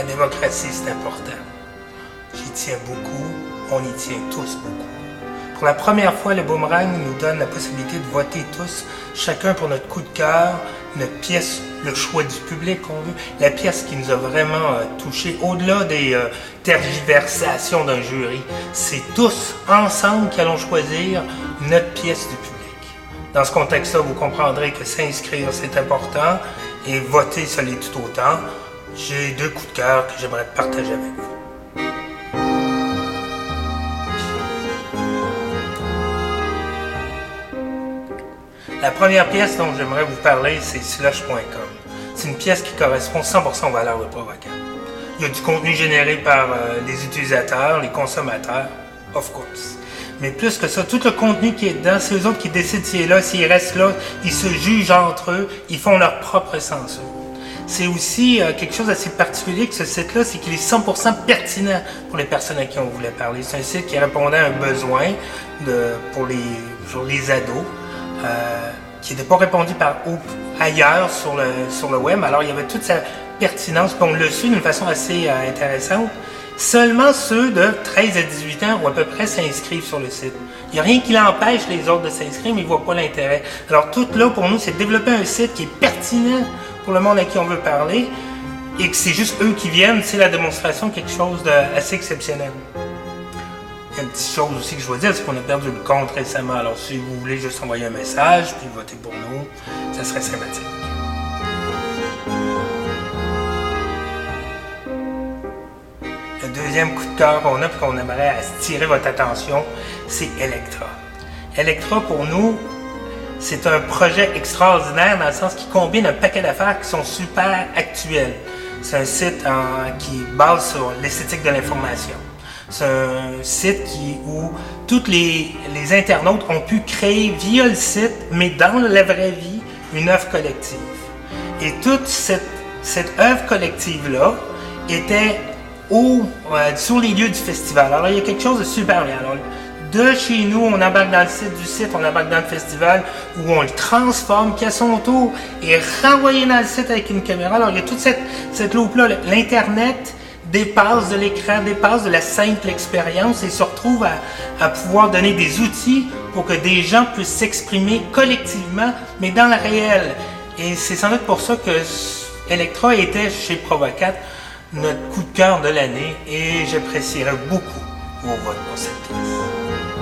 La démocratie, c'est important. J'y tiens beaucoup, on y tient tous beaucoup. Pour la première fois, le Boomerang nous donne la possibilité de voter tous, chacun pour notre coup de cœur, notre pièce, le choix du public qu'on veut, la pièce qui nous a vraiment touchés, au-delà des tergiversations d'un jury. C'est tous ensemble qui allons choisir notre pièce du public. Dans ce contexte-là, vous comprendrez que s'inscrire, c'est important, et voter, ça l'est tout autant. J'ai 2 coups de cœur que j'aimerais partager avec vous. La première pièce dont j'aimerais vous parler, c'est Slush.com. C'est une pièce qui correspond 100% aux valeurs de Provocat. Il y a du contenu généré par les utilisateurs, les consommateurs, of course. Mais plus que ça, tout le contenu qui est dedans, c'est eux autres qui décident s'il est là, s'il reste là, ils se jugent entre eux, ils font leur propre censure. C'est aussi quelque chose d'assez particulier que ce site-là, c'est qu'il est 100% pertinent pour les personnes à qui on voulait parler. C'est un site qui répondait à un besoin pour les ados. Qui n'était pas répondu ailleurs sur le web. Alors, il y avait toute sa pertinence, puis on l'a su d'une façon assez intéressante. Seulement ceux de 13 à 18 ans ou à peu près s'inscrivent sur le site. Il n'y a rien qui l'empêche les autres de s'inscrire, mais ils ne voient pas l'intérêt. Alors, tout là, pour nous, c'est de développer un site qui est pertinent pour le monde à qui on veut parler et que c'est juste eux qui viennent. C'est la démonstration de quelque chose d'assez exceptionnel. Il y a une petite chose aussi que je dois dire, c'est qu'on a perdu le compte récemment. Alors, si vous voulez juste envoyer un message, puis voter pour nous, ça serait sympathique. Le deuxième coup de cœur qu'on a, puis qu'on aimerait attirer votre attention, c'est Electra. Electra, pour nous, c'est un projet extraordinaire dans le sens qu'il combine un paquet d'affaires qui sont super actuelles. C'est un site qui base sur l'esthétique de l'information. C'est un site où tous les internautes ont pu créer via le site, mais dans la vraie vie, une œuvre collective. Et toute cette œuvre collective-là était sur les lieux du festival. Alors, il y a quelque chose de super bien. Alors, de chez nous, on embarque dans le site du site, on embarque dans le festival, où on le transforme, qui à son tour est renvoyé dans le site avec une caméra. Alors, il y a toute cette loupe-là. L'Internet dépasse de l'écran, dépasse de la simple expérience et se retrouve à pouvoir donner des outils pour que des gens puissent s'exprimer collectivement, mais dans le réel. Et c'est sans doute pour ça que Electra était chez Provocat notre coup de cœur de l'année et j'apprécierais beaucoup vos votes pour cette pièce.